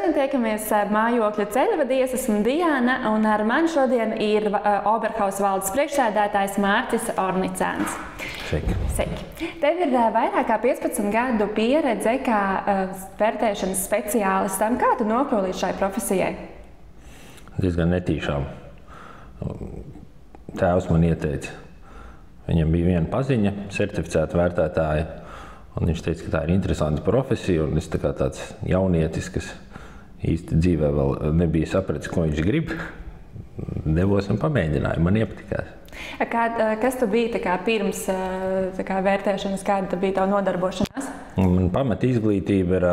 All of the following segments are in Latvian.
Šodien tiekamies mājokļa ceļvadī. Es esmu Diana, un ar mani šodien ir Oberhaus valdes priekšsēdētājs Mārcis Ornicēns. Sveiki. Tev ir vairāk kā 15 gadu pieredze kā vērtēšanas speciālistam. Kā tu nokļuvi līdz šai profesijai? Diezgan netīšām. Tēvs man ieteica. Viņam bija viena paziņa, certificēta vērtētāja, un viņš teica, ka tā ir interesanta profesija, un es tā kā tāds jaunietis, kas īsti dzīvē vēl nebija sapratis, ko viņš grib, devos un pamēģināju. Man iepatikās. Kas tu biji pirms vērtēšanas, kāda bija tava nodarbošanās? Man pamata izglītība ir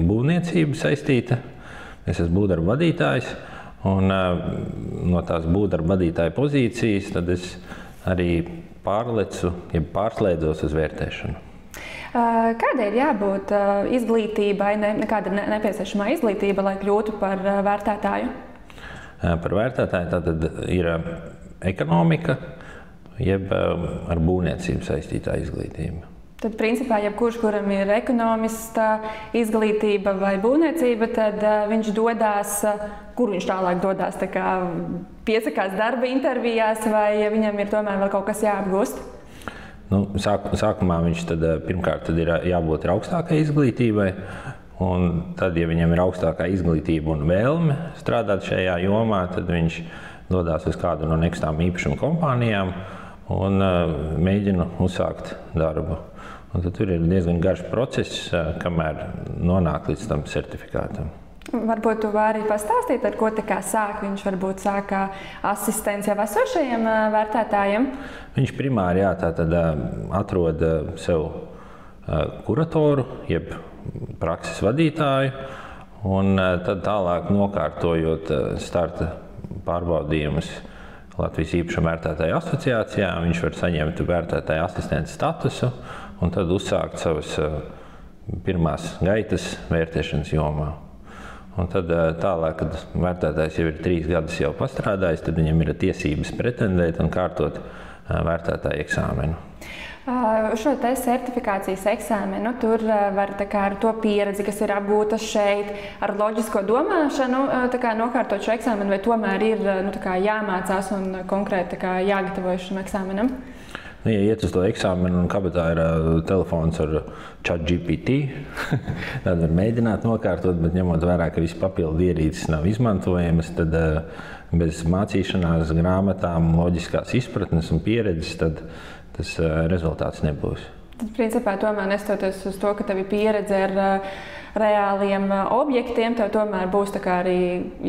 būvniecība saistīta. Es esmu būvdarba vadītājs, un no tās būvdarba vadītāja pozīcijas tad es arī pārslēdzos uz vērtēšanu. Kādai ir jābūt izglītībai, kāda ir nepieciešamā izglītība, lai kļūtu par vērtētāju? Par vērtētāju tātad ir ekonomika, jeb ar būvniecību saistītā izglītība. Tad, principā, jebkurš, kuram ir ekonomista izglītība vai būvniecība, tad viņš dodās, kur viņš tālāk dodās, piesakās darba intervijās, vai viņam ir tomēr vēl kaut kas jāapgūst? Sākumā viņš pirmkārt ir jābūt augstākai izglītībai, un tad, ja viņam ir augstākā izglītība un vēlme strādāt šajā jomā, tad viņš dodās uz kādu no nekustām īpašuma kompānijām un mēģina uzsākt darbu. Un tad tur ir diezgan garš process, kamēr nonāk līdz tam certifikātam. Varbūt tu vari pastāstīt, ar ko sāk. Viņš varbūt sāk asistents jau esošajiem vērtētājiem? Viņš primāri atrod sev kuratoru, jeb prakses vadītāju, un tad tālāk nokārtojot starta pārbaudījumus Latvijas īpašuma vērtētāju asociācijā, viņš var saņemt vērtētāju asistenta statusu un tad uzsākt savas pirmās gaitas vērtēšanas jomā. Un tad tālāk, kad vērtētājs jau ir 3 gadus jau pastrādājis, tad viņam ir tiesības pretendēt un kārtot vērtētāju eksāmenu. Šo te certifikācijas eksāmenu tur var ar to pieredzi, kas ir apgūta šeit, ar loģisko domāšanu nokārtot šo eksāmenu, vai tomēr ir jāmācās un konkrēti jāgatavojas šim eksāmenam? Ja iet uz to eksāmenu un kabatā ir telefons ar ChatGPT, tad var mēģināt nokārtot, bet ņemot vērā, ka visi papildu ierīces nav izmantojamas, tad bez mācīšanās, grāmatām, loģiskās izpratnes un pieredzes, tad tas rezultāts nebūs. Tad, principā, tomēr nestoties uz to, ka tev ir pieredze ar reāliem objektiem, tev tomēr būs arī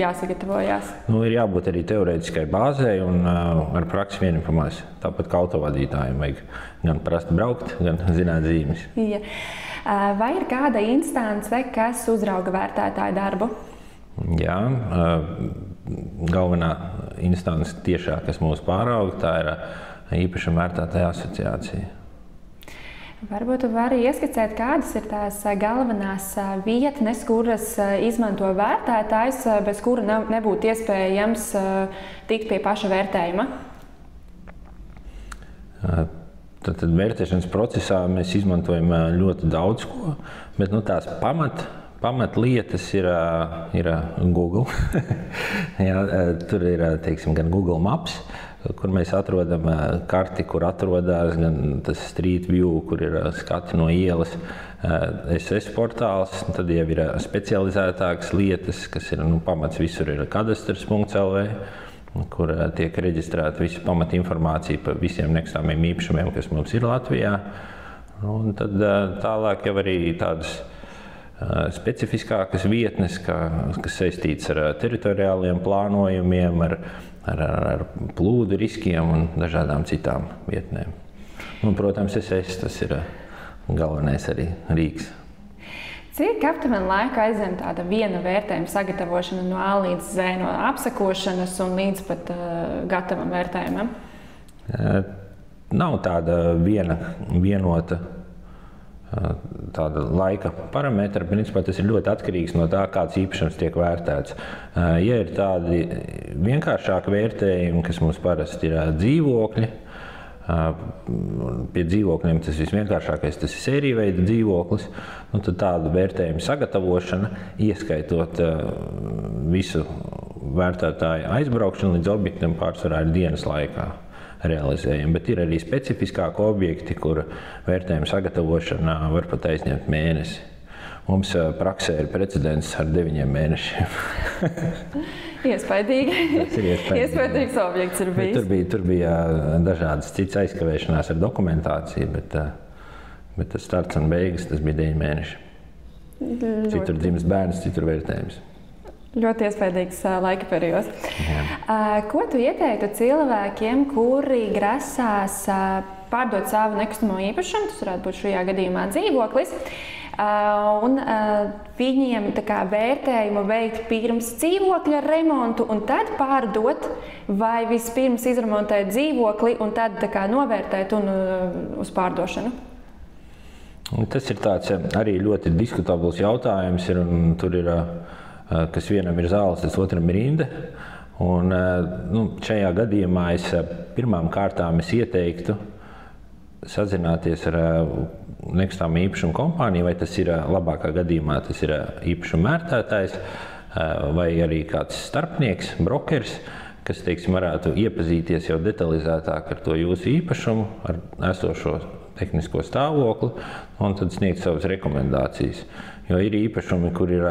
jāsagatavojās. Ir jābūt arī teorētiskai bāzei un ar praksi vienipamās. Tāpat kā autovadītājiem vajag gan prast braukt, gan zināt zīmes. Ja. Vai ir kāda instance, kas uzrauga vērtētāju darbu? Jā, galvenā instance tiešā, kas mūs pārauga, tā ir īpašuma vērtētāju asociācija. Varbūt tu vari ieskicēt, kādas ir tās galvenās vietnes, kuras izmanto vērtētājs, bez kura nebūtu iespējams tikt pie paša vērtējuma? Tad vērtēšanas procesā mēs izmantojam ļoti daudz ko, bet tās pamatlietas ir Google. Jā, tur ir, gan Google Maps, kur mēs atrodam karti, kur atrodas gan tas Street View, kur ir skati no ielas, SS portāls, tad jau ir specializētākas lietas, kas ir pamats visur ir kadastrs.lv, kur tiek reģistrēta visa pamatinformācija par visiem nekustamiem īpašumiem, kas mums ir Latvijā. Un tad tālāk jau arī tādas specifiskākas vietnes, kas saistītas ar teritoriāliem plānojumiem, ar plūdu riskiem un dažādām citām vietnēm. Un, protams, SS, tas ir galvenais arī rīks. Cik aptuveni laika aizņem tāda viena vērtējuma sagatavošana no A līdz Z, no apsekošanas un līdz pat gatavam vērtējumam? Nav tāda vienota tāda laika parametra. Principā tas ir ļoti atkarīgs no tā, kāds īpašums tiek vērtēts. Ja ir tādi vienkāršāki vērtējumi, kas mums parasti ir dzīvokļi, Pie dzīvokļiem tas visvienkāršākais, tas ir sēriju veida dzīvoklis. Tad tādu vērtējumu sagatavošana, ieskaitot visu vērtētāju aizbraukšanu līdz objektam, pārsvarā ir dienas laikā realizējami. Bet ir arī specifiskāki objekti, kur vērtējumu sagatavošanā var pat aizņemt mēnesi. Mums praksē ir precedents ar 9 mēnešiem. Iespaidīgi. Iespaidīgs objekts ir bijis. Tur bija dažādas citas aizkavēšanās ar dokumentāciju, bet tas starts un beigas tas bija 9 mēneši. Citur dzimst bērns, citur vērtējums. Ļoti iespaidīgs laika periods. Ko tu ieteiktu cilvēkiem, kuri grasās pārdot savu nekustamo īpašumu, tas varētu būt šajā gadījumā dzīvoklis, un viņiem vērtējumu veikt pirms dzīvokļa remontu un tad pārdot, vai vispirms izremontēt dzīvokli un tad novērtēt un uz pārdošanu? Tas ir tāds arī ļoti diskutabls jautājums, un tur ir, kas vienam ir zāles, tas otram ir inde. Un, šajā gadījumā es pirmām kārtām ieteiktu sazināties ar nekustamā īpašuma kompāniju, vai tas ir labākā gadījumā, tas ir īpašuma mērtētājs vai arī kāds starpnieks, brokeris, kas, teiksim, varētu iepazīties jau detalizētāk ar to jūsu īpašumu, ar esošo tehnisko stāvokli, un tad sniegt savas rekomendācijas. Jo ir īpašumi, kur ir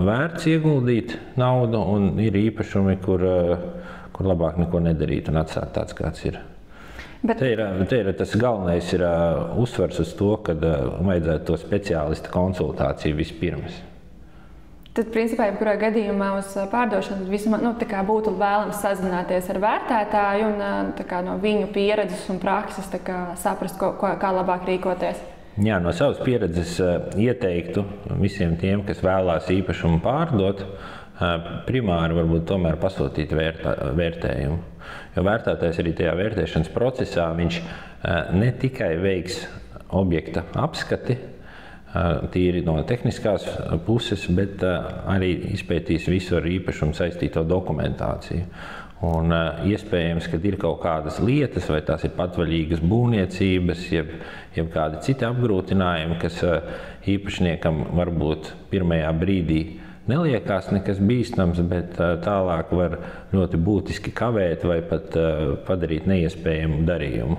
vērts ieguldīt naudu, un ir īpašumi, kur labāk neko nedarīt un atstāt tāds, kāds ir. Bet te ir tas galvenais ir uzsvars uz to, ka vajadzētu to speciālista konsultāciju vispirms. Tad, principā, jebkurā gadījumā uz pārdošanu būtu vēlams sazināties ar vērtētāju un no viņu pieredzes un prakses saprast, kā labāk rīkoties. Jā, no savas pieredzes ieteiktu visiem tiem, kas vēlās īpašumu pārdot, primāri varbūt tomēr pasūtīt vērtējumu. Jo vērtētājs arī tajā vērtēšanas procesā viņš ne tikai veiks objekta apskati, tīri no tehniskās puses, bet arī izpētīs visu ar īpašumu saistīto dokumentāciju. Un iespējams, ka ir kaut kādas lietas, vai tās ir patvaļīgas būvniecības, jeb kādi citi apgrūtinājumi, kas īpašniekam varbūt pirmajā brīdī neliekās nekas bīstams, bet tālāk var ļoti būtiski kavēt vai pat padarīt neiespējamu darījumu.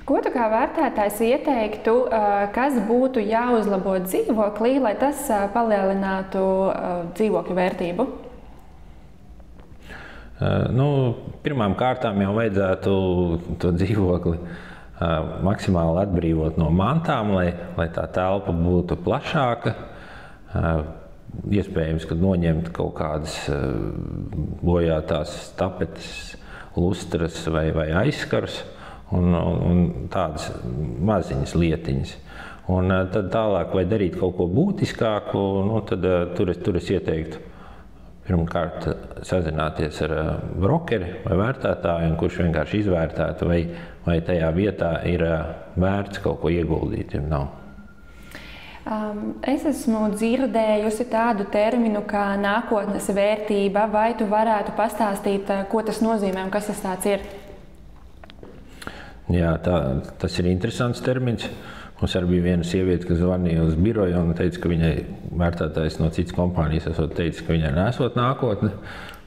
Ko tu kā vērtētājs ieteiktu, kas būtu jāuzlabo dzīvoklī, lai tas palielinātu dzīvokļu vērtību? Pirmām kārtām jau vajadzētu to dzīvokli maksimāli atbrīvot no mantām, lai tā telpa būtu plašāka. Iespējams, ka noņemt kaut kādas bojātās tapetes, lustras vai aizskars un tādas maziņas lietiņas. Un tad tālāk vai darīt kaut ko būtiskāku, tad tur es ieteiktu pirmkārt sazināties ar brokeri vai vērtētāju, kurš vienkārši izvērtētu, vai tajā vietā ir vērts kaut ko ieguldīt, ja nav. Es esmu dzirdējusi tādu terminu kā nākotnes vērtība. Vai tu varētu pastāstīt, ko tas nozīmē un kas tas tāds ir? Jā, tas ir interesants termins. Mums arī bija viena sieviete, kas zvanīja uz biroju un teica, ka viņai vērtētājs no citas kompānijas esot teicis, ka viņai nesot nākotne.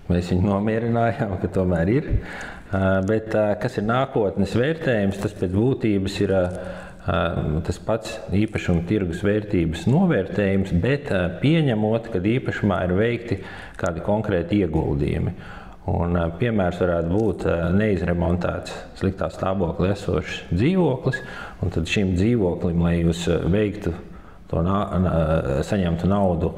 Mēs viņu nomierinājām, ka tomēr ir. Bet kas ir nākotnes vērtējums, tas pēc būtības ir tas pats īpašuma tirgus vērtības novērtējums, bet pieņemot, ka īpašumā ir veikti kādi konkrēti ieguldījumi. Un, piemērs varētu būt neizremontēts sliktā stāvoklī esošs dzīvoklis, un tad šim dzīvoklim, lai jūs veiktu to saņemtu naudu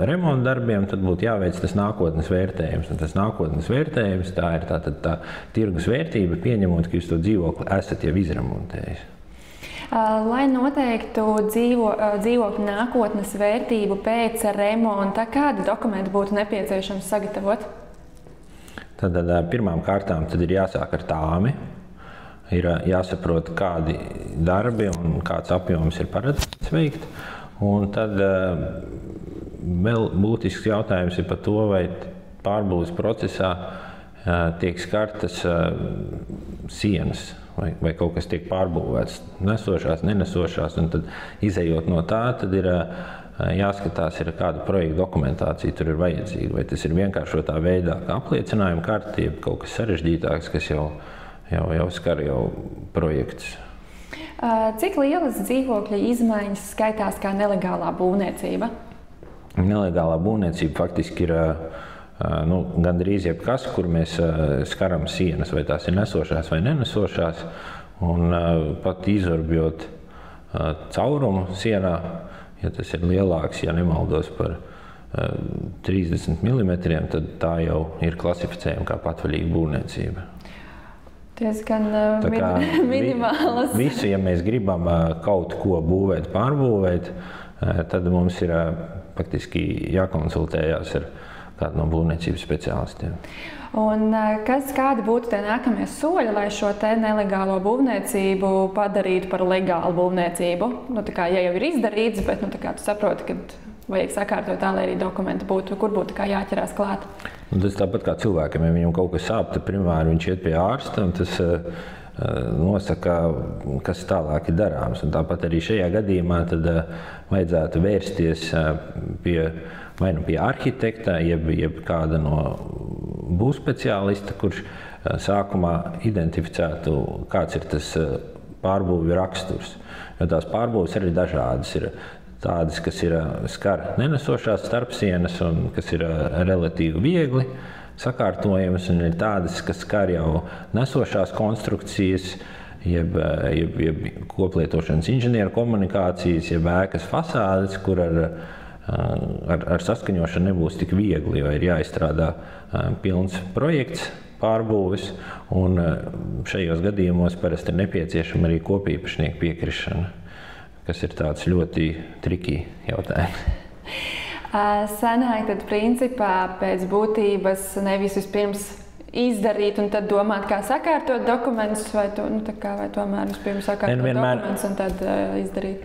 remonta darbiem, tad būtu jāveic tas nākotnes vērtējums. Un tas nākotnes vērtējums tā ir tā tirgus vērtība, pieņemot, ka jūs to dzīvokli esat jau izremontējis. Lai noteiktu dzīvokļu nākotnes vērtību pēc remonta, kādi dokumenti būtu nepieciešams sagatavot? Tad pirmām kārtām tad ir jāsāk ar tāmi, ir jāsaprot, kādi darbi un kāds apjoms ir paredzēts veikt. Un tad vēl būtisks jautājums ir par to, vai pārbūves procesā tiek skartas sienas vai kaut kas tiek pārbūvēts nesošās, nenesošās, un tad izejot no tā, tad ir jāskatās, kāda projekta dokumentācija tur ir vajadzīga. Vai tas ir vienkāršotā veidā, kā apliecinājuma karte, jeb kaut kas sarežģītāks, kas jau skar projekts. Cik lielas dzīvokļa izmaiņas skaitās kā nelegālā būvniecība? Nelegālā būvniecība faktiski ir gandrīz jebkas, kur mēs skaram sienas, vai tās ir nesošās vai nenesošās, un pat izorbjot caurumu sienā, ja tas ir lielāks, ja nemaldos par 30 mm, tad tā jau ir klasificējama kā patvaļīga būvniecība. Diezgan minimālas. Visu, ja mēs gribam kaut ko būvēt, pārbūvēt, tad mums ir faktiski jākonsultējās ar kādu no būvniecības speciālistiem. Un kādi būtu tie nākamie soļi, lai šo te nelegālo būvniecību padarītu par legālu būvniecību? Ja jau ir izdarīts, bet tu saproti, ka vajag sakārtot tā, lai arī dokumenti būtu, kur būtu jāķerās klāt. Tas tāpat kā cilvēkam, ja viņam kaut kas sāp, tad primāri viņš iet pie ārsta, un tas nosaka, kas tālāk ir darāms. Un tāpat arī šajā gadījumā tad vajadzētu vērsties vai nu pie arhitekta, jeb kāda no būvspeciālista, kurš sākumā identificētu, kāds ir tas pārbūvju raksturs. Jo tās pārbūves arī dažādas ir. Tādas, kas skar nenesošās starpsienas un kas ir relatīvi viegli sakārtojamas, un ir tādas, kas skar jau nesošās konstrukcijas, jeb koplietošanas inženieru komunikācijas, jeb ēkas fasādes, kur ar saskaņošanu nebūs tik viegli, jo ir jāizstrādā pilns projekts pārbūves, un šajos gadījumos parasti ir nepieciešama arī kopīpašnieku piekrišana, kas ir tāds ļoti trikī jautājums. Sanāk tad principā pēc būtības nevis vispirms izdarīt un tad domāt, kā sakārtot dokumentus, vai tomēr vispirms sakārtot dokumentus un tad izdarīt?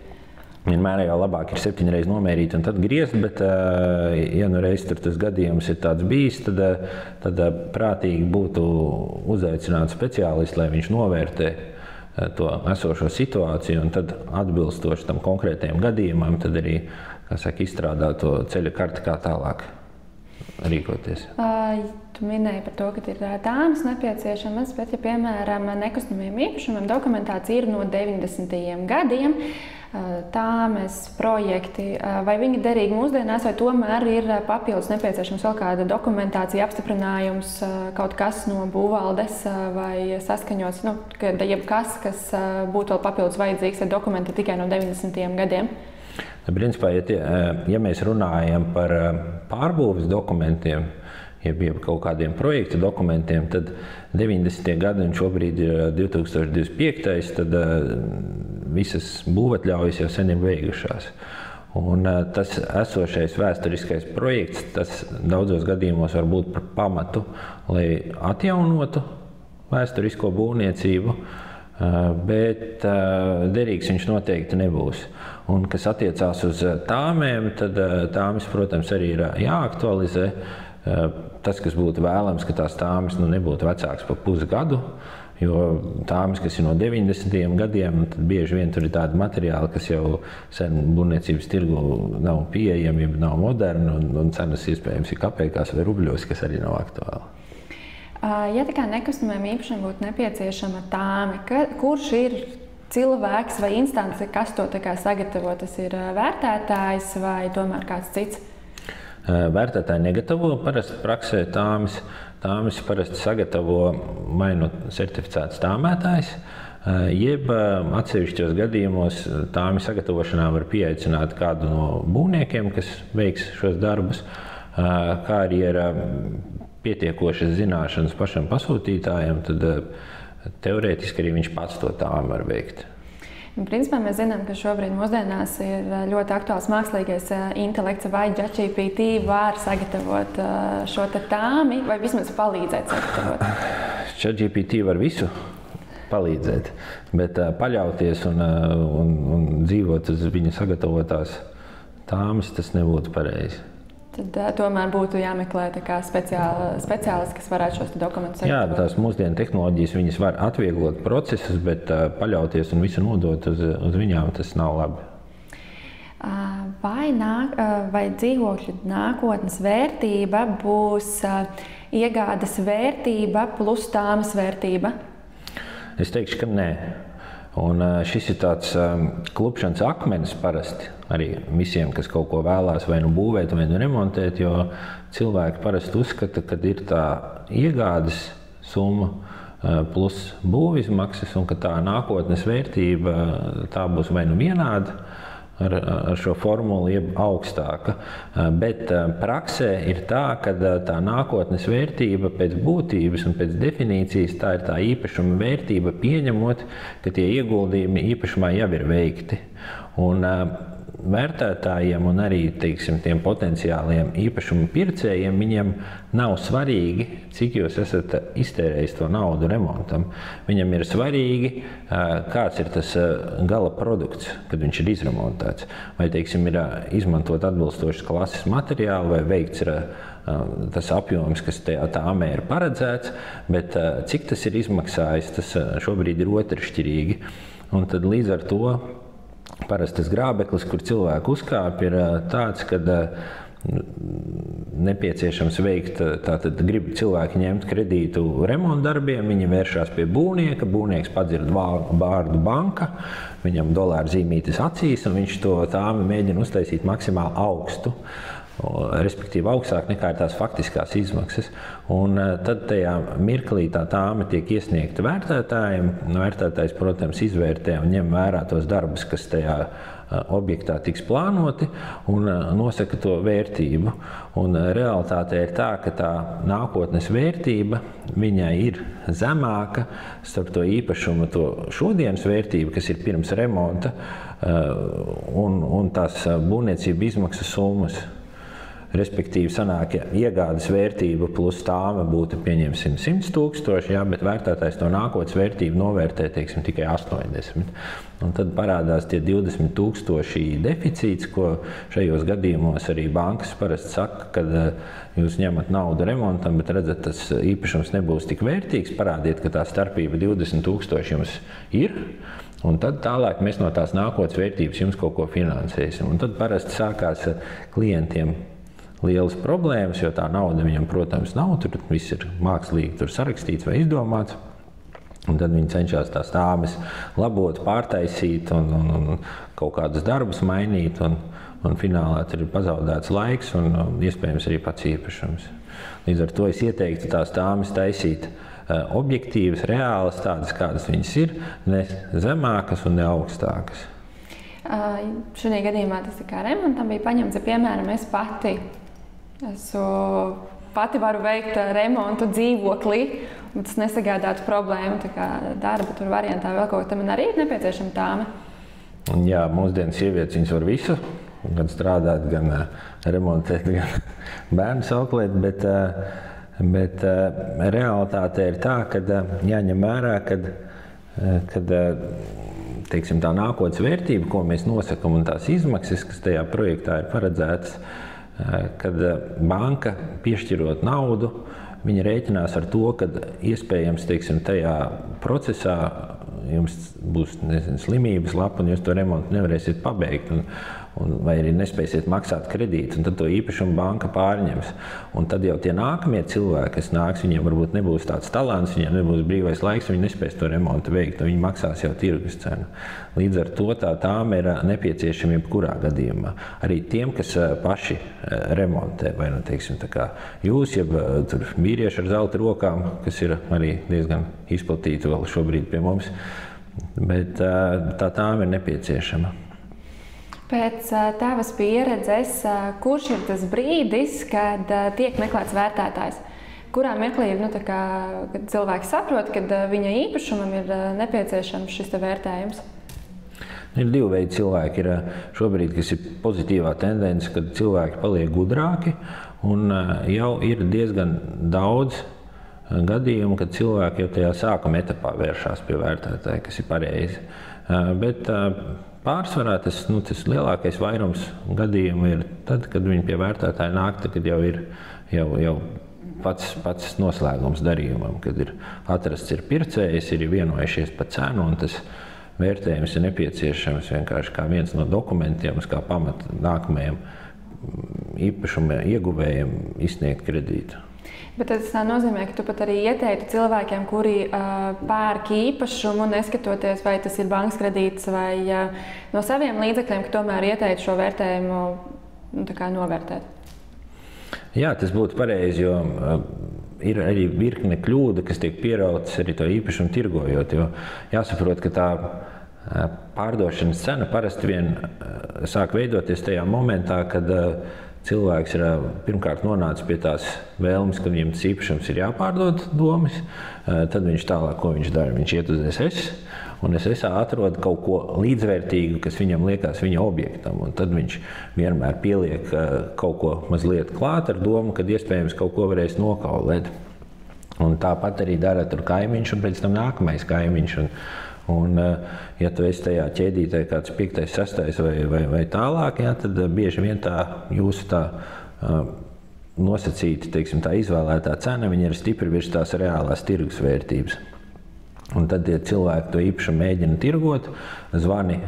Vienmēr jau labāk ir 7 reizes nomērīt un tad griezt, bet ja nu reiz tur tas gadījums ir tāds bijis, tad prātīgi būtu uzaicināt speciālistu, lai viņš novērtē to esošo situāciju, un tad atbilstoši tam konkrētajam gadījumam, tad arī, izstrādāt to ceļa karti, kā tālāk rīkoties. Tu minēji par to, ka ir tāmas nepieciešamas, bet, ja piemēram nekustamiem īpašumiem dokumentācija ir no 90. gadiem, tāmas projekti, vai viņi derīgi mūsdienās, vai tomēr ir papildus nepieciešams vēl kāda dokumentācija, apstiprinājums, kaut kas no būvvaldes vai saskaņots, jebkas, kas būtu vēl papildus vajadzīgs, ja dokumenti tikai no 90. gadiem? Principā, ja mēs runājam par pārbūves dokumentiem, jeb kaut kādiem projektu dokumentiem, tad 90. gadi un šobrīd ir 2025. Tad visas būvatļaujas jau sen ir beigušās. Un tas esošais vēsturiskais projekts, tas daudzos gadījumos var būt par pamatu, lai atjaunotu vēsturisko būvniecību, bet derīgs viņš noteikti nebūs. Un, kas attiecās uz tāmēm, tad tāmes, protams, arī ir jāaktualizē. Tas, kas būtu vēlams, ka tās tāmes nebūtu vecākas par pusgadu, jo tāmes, kas ir no 90. gadiem, tad bieži vien tur ir tādi materiāli, kas jau sen būvniecības tirgu nav pieejami, nav moderni, un cenas iespējams ir kapekās vai rubļos, kas arī nav aktuāli. Ja tā kā nekustamajam īpašumam būtu nepieciešama tāme, kurš ir cilvēks vai instance, kas to sagatavo? Tas ir vērtētājs vai tomēr kāds cits? Vērtētāji negatavo parasti praksē tāmes. Tāmes parasti sagatavo vai nu certificēts tāmētājs, jeb atsevišķos gadījumos tāmes sagatavošanā var pieaicināt kādu no būvniekiem, kas veiks šos darbus, kā arī ir pietiekošas zināšanas pašam pasūtītājam, tad teorētiski arī viņš pats to tāmi var veikt. Principā mēs zinām, ka šobrīd mūsdienās ir ļoti aktuāls mākslīgais intelekts, vai ChatGPT var sagatavot šo tāmi, vai vismaz palīdzēt sagatavot? ChatGPT var visu palīdzēt, bet paļauties un dzīvot uz viņa sagatavotās tāmas, tas nebūtu pareizi. Tad tomēr būtu jāmeklē speciālisti, kas varētu šos dokumentus sagatavot. Jā, tās mūsdienu tehnoloģijas viņas var atvieglot procesus, bet paļauties un visu nodot uz viņām, tas nav labi. Vai dzīvokļu nākotnes vērtība būs iegādes vērtība plus tāmas vērtība? Es teikšu, ka nē. Un šis ir tāds klupšanas akmenis parasti arī visiem, kas kaut ko vēlās vai nu būvēt, vai nu remontēt, jo cilvēki parasti uzskata, ka ir tā iegādes summa plus būvizmaksas un ka tā nākotnes vērtība tā būs vai nu vienāda ar šo formulu, jeb augstāka. Bet praksē ir tā, ka tā nākotnes vērtība pēc būtības un pēc definīcijas tā ir tā īpašuma vērtība, pieņemot, ka tie ieguldījumi īpašumā jau ir veikti. Un vērtētājiem un arī, teiksim, tiem potenciāliem īpašumu pircējiem, viņiem nav svarīgi, cik jūs esat iztērējis to naudu remontam. Viņam ir svarīgi, kāds ir tas gala produkts, kad viņš ir izremontēts. Vai, teiksim, ir izmantot atbilstošas klases materiālu, vai veikts ir tas apjoms, kas tajā tāmē ir paredzēts, bet cik tas ir izmaksājis, tas šobrīd ir otršķirīgi. Un tad līdz ar to parastas grābeklis, kur cilvēku uzkāp, ir tāds, kad nepieciešams veikt, tātad grib cilvēki ņemt kredītu remontdarbiem, viņi vēršās pie būvnieka, būvnieks padzird vārdu banka, viņam dolāru zīmītes acīs, un viņš to tāmi mēģina uztaisīt maksimāli augstu, respektīvi augstāk nekā ir tās faktiskās izmaksas. Un tad tajā mirklī tā tāme tiek iesniegta vērtētājiem. Vērtētājs, protams, izvērtē un ņem vērā tos darbus, kas tajā objektā tiks plānoti, un nosaka to vērtību. Un realitāte ir tā, ka tā nākotnes vērtība viņai ir zemāka starp to īpašumu, to šodienas vērtību, kas ir pirms remonta, un tās būvniecība izmaksas summas. Respektīvi, sanāk, ja iegādes vērtība plus tāma būtu, pieņemsim, 100 000, jā, bet vērtētājs to nākotnes vērtību novērtē, teiksim, tikai 80. Un tad parādās tie 20 000 deficīts, ko šajos gadījumos arī bankas parasti saka, kad jūs ņemat naudu remontam, bet redzat, tas īpašums nebūs tik vērtīgs, parādiet, ka tā starpība 20 000 jums ir. Un tad tālāk mēs no tās nākotnes vērtības jums kaut ko finansēsim. Un tad parasti sākās klientiem lielas problēmas, jo tā nauda viņam, protams, nav. Tur viss ir mākslīgi sarakstīts vai izdomāts. Un tad viņi cenšas tās tāmes labot, pārtaisīt un kaut kādus darbus mainīt. Un finālā tur ir pazaudēts laiks un iespējams arī pats īpašums. Līdz ar to es ieteiktu tās tāmes taisīt objektīvas, reālas, tādas, kādas viņas ir, ne zemākas un ne augstākas. Šajā gadījumā tas kā remontam bija paņemts, ja, piemēram, es pati varu veikt remontu dzīvoklī, bet tas nesagādātu problēmu, tā kā darba tur variantā vēl kaut ko, man arī ir nepieciešama tāme. Jā, mūsdienas sievietes viņas var visu, gan strādāt, gan remontēt, gan bērnus auklēt, bet realitāte ir tā, ka jāņem vērā, kad teiksim, tā nākotnes vērtība, ko mēs nosakam, un tās izmaksas, kas tajā projektā ir paredzētas, kad banka piešķirot naudu, viņa rēķinās ar to, ka iespējams, teiksim, tajā procesā jums būs, nezinu, slimības lapa, un jūs to remontu nevarēsiet pabeigt, vai arī nespēsiet maksāt kredītu, un tad to īpašumu banka pārņems. Un tad jau tie nākamie cilvēki, kas nāks, viņiem varbūt nebūs tāds talants, viņiem nebūs brīvais laiks, viņi nespēs to remontu veikt, un viņi maksās jau tirgus cenu. Līdz ar to tā tāma ir nepieciešama jebkurā gadījumā. Arī tiem, kas paši remontē, vai, teiksim, tā kā jūs, jeb tur vīrieši ar zelta rokām, kas ir arī diezgan izplatīti vēl šobrīd pie mums, bet tā tāma ir nepieciešama. Pēc tavas pieredzes, kurš ir tas brīdis, kad tiek meklēts vērtētājs? Kurā mirklī kad cilvēki saprot, ka viņa īpašumam ir nepieciešams šis vērtējums? Ir divi veidi cilvēki. Ir šobrīd, kas ir pozitīvā tendence, kad cilvēki paliek gudrāki un jau ir diezgan daudz gadījumu, kad cilvēki jau tajā sākuma etapā vēršās pie vērtētāja, kas ir pareizi. Bet pārsvarā tas lielākais vairums gadījumu ir tad, kad viņi pie vērtētāja nāk, kad jau ir pats noslēgums darījumam, kad ir atrasts pircējs, ir vienojušies par cenu, un tas vērtējums ir nepieciešams vienkārši kā viens no dokumentiem, kā pamata nākamajam īpašuma ieguvējiem izsniegt kredītu. Bet tas nozīmē, ka tu pat arī ieteiktu cilvēkiem, kuri pērk īpašumu, neskatoties, vai tas ir bankas kredīts vai no saviem līdzekļiem, ka tomēr ieteiktu šo vērtējumu novērtēt. Jā, tas būtu pareizi, jo ir arī virkne kļūda, kas tiek pierautas arī to īpašumu tirgojot. Jo jāsaprot, ka tā pārdošanas cena parasti vien sāk veidoties tajā momentā, kad cilvēks ir pirmkārt nonācis pie tās vēlmes, ka viņam tas īpašums ir jāpārdod domas. Tad viņš tālāk, ko viņš dara? Viņš iet uz SS, un SS atrod kaut ko līdzvērtīgu, kas viņam liekas viņa objektam. Un tad viņš vienmēr pieliek kaut ko mazliet klāt ar domu, kad iespējams kaut ko varēs nokaulēt. Un tāpat arī dara tur kaimiņš un pēc tam nākamais kaimiņš. Un, ja tu esi tajā ķēdītē kāds 5., 6. vai tālāk, tad bieži vien tā jūsu nosacīta, teiksim, tā izvēlētā cena, viņa ir stipri virs tās reālās tirgus vērtības. Un tad tie cilvēki to īpašumu mēģina tirgot, zvani,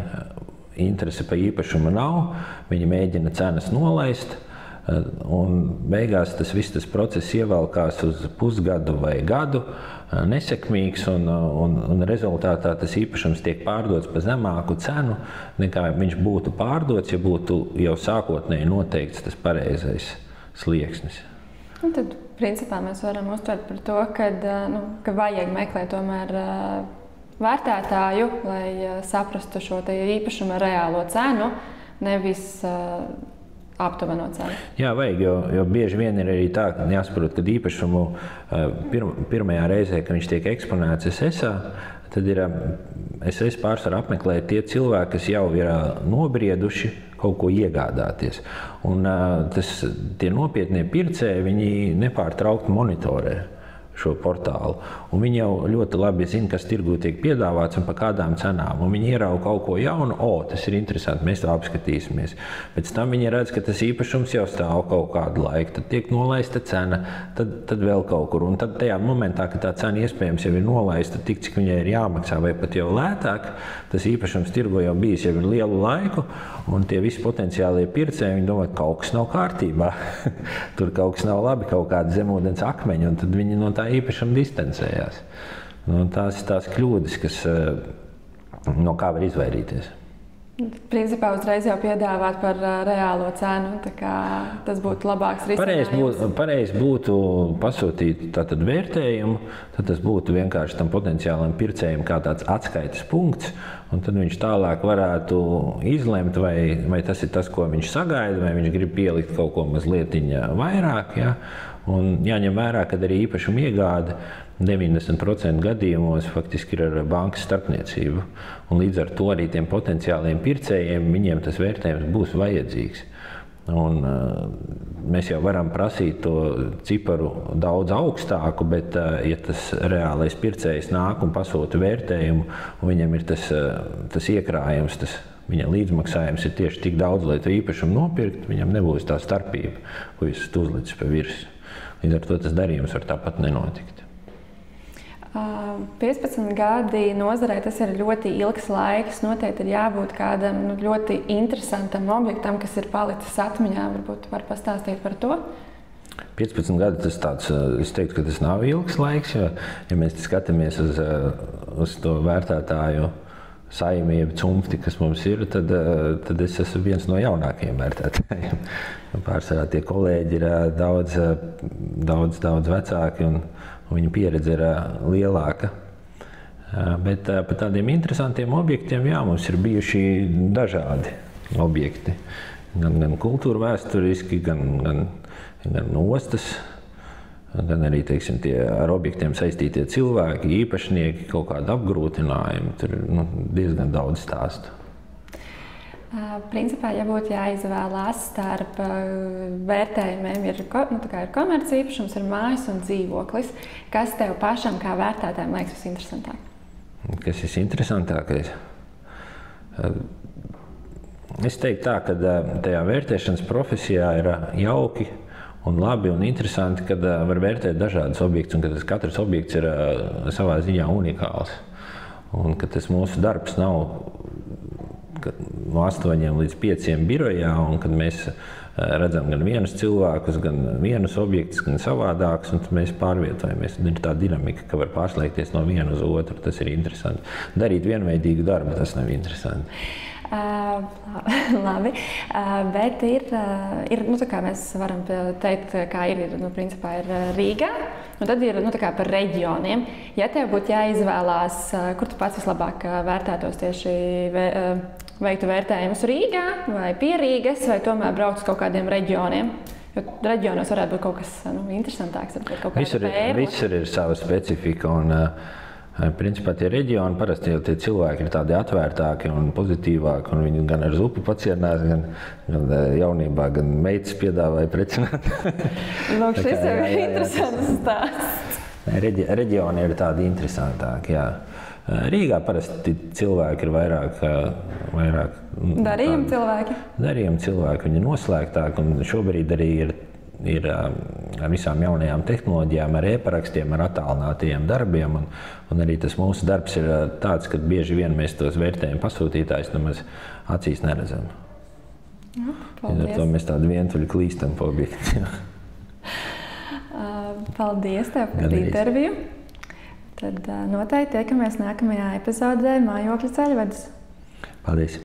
interese par īpašumu nav, viņi mēģina cenas nolaist, un beigās tas process ievelkās uz pusgadu vai gadu, nesekmīgs, un rezultātā tas īpašums tiek pārdots par zemāku cenu, nekā viņš būtu pārdots, ja būtu jau sākotnēji noteikts tas pareizais slieksnis. Un tad, principā, mēs varam uztvert par to, ka vajag meklēt tomēr vērtētāju, lai saprastu šo īpašuma reālo cenu, nevis aptuveno cenu. Jā, vajag, jo bieži vien ir arī tā, ka jāsaprot, kad īpašumu pirmajā reizē, kad viņš tiek eksponēts SS-ā, tad ir SS pārsvarā apmeklē tie cilvēki, kas jau ir nobrieduši kaut ko iegādāties. Un tie nopietnie pircēji, viņi nepārtraukti monitorē šo portālu. Un viņi jau ļoti labi zina, kas tirgū tiek piedāvāts un par kādām cenām. Un viņi ierauga kaut ko jaunu, tas ir interesanti, mēs to apskatīsimies. Pēc tam viņi redz, ka tas īpašums jau stāv kaut kādu laiku, tad tiek nolaista cena, tad vēl kaut kur. Un tad tajā momentā, kad tā cena iespējams jau ir nolaista tik, cik viņai ir jāmaksā, vai pat jau lētāk, tas īpašums tirgo jau bijis jau ir lielu laiku, un tie visi potenciālie pircēji, viņi domā, ka kaut kas nav kārtībā. Tur kaut kas nav labi, kaut kādi zemūdens akmeņi, un tad viņi no tā īpašam distancējās. Tās ir tās kļūdas, no kā var izvairīties. Principā uzreiz jau piedāvāt par reālo cenu, tā kā tas būtu labāks risinājums. Pareizi būtu pasūtīt tātad vērtējumu, tad tas būtu vienkārši tam potenciālam pircējiem kā tāds atskaites punkts, un tad viņš tālāk varētu izlemt, vai tas ir tas, ko viņš sagaida, vai viņš grib pielikt kaut ko mazlietiņa vairāk. Ja? Un jāņem vērā, ka arī īpašuma iegāde 90% gadījumos faktiski ir ar bankas starpniecību. Un līdz ar to arī tiem potenciāliem pircējiem viņiem tas vērtējums būs vajadzīgs. Un mēs jau varam prasīt to ciparu daudz augstāku, bet ja tas reālais pircējs nāk un pasūta vērtējumu, un viņam ir tas iekrājums, viņa līdzmaksājums ir tieši tik daudz, lai to īpašumu nopirkt, viņam nebūs tā starpība, ko jūs esat uzlicis pa virsmu. Līdz ar to tas darījums var tāpat nenotikt. 15 gadi nozarē tas ir ļoti ilgs laiks. Noteikti ir jābūt kādam ļoti interesantam objektam, kas ir palicis atmiņā. Varbūt var pastāstīt par to? 15 gadi tas tāds, es teiktu, ka tas nav ilgs laiks, jo, ja mēs skatāmies uz to vērtētāju saimi, jeb cumfti, kas mums ir, tad es esmu viens no jaunākajiem vērtētājiem. Pārsvarā tie kolēģi ir daudz vecāki un viņa pieredze ir lielāka. Bet par tādiem interesantiem objektiem, jā, mums ir bijuši dažādi objekti. Gan kultūra vēsturiski, gan ostas, gan arī, teiksim, tie ar objektiem saistītie cilvēki, īpašnieki, kaut kādi apgrūtinājumi. Tur ir diezgan daudz stāstu. Principā, ja būtu jāizvēlās starp vērtējumiem, ir komerci īpašums, ir mājas un dzīvoklis. Kas tev pašam kā vērtētājam liekas visinteresantāk? Kas ir interesantākais? Es teiktu tā, ka tajā vērtēšanas profesijā ir jauki un labi un interesanti, kad var vērtēt dažādus objektus, un ka katrs objekts ir savā ziņā unikāls. Un ka tas mūsu darbs nav no 8 līdz 5 birojā, un kad mēs redzam gan vienus cilvēkus, gan vienus objektus, gan savādākus, un mēs pārvietojamies. Ir tā dinamika, ka var pārslēgties no viena uz otru. Tas ir interesanti. Darīt vienveidīgu darbu, tas nav interesanti. Labi, bet ir tā kā mēs varam teikt, kā ir principā ir Rīgā, un tad ir par reģioniem. Ja tev būtu jāizvēlās, kur tu pats vislabāk vērtētos tieši veiktu vērtējumus Rīgā vai pie Rīgas, vai tomēr braukt uz kaut kādiem reģioniem? Jo reģionos varētu būt kaut kas interesantāks, kaut kāda pērle. Visur ir sava specifika, un principā tie reģioni parasti jau tie cilvēki ir tādi atvērtāki un pozitīvāki, un viņi gan ar zupu pacienās, gan jaunībā, gan meitas piedāvāja precināt. Lūk, šis jau ir interesants stāsts. Reģioni ir tādi interesantāki, jā. Rīgā parasti cilvēki ir vairāk darījumi cilvēki. Darījumi cilvēki, viņi ir noslēgtāki, un šobrīd arī ir ar visām jaunajām tehnoloģijām, ar e-parakstiem, ar attālinātajiem darbiem, un arī tas mūsu darbs ir tāds, ka bieži vien mēs tos vērtējumu pasūtītājus nemaz acīs neredzam. Ar to mēs tādu vientuļu klīstam pa objektiem. Paldies tev par interviju. Tad noteikti tiekamies nākamajā epizodē Mājokļa ceļvedis. Paldies!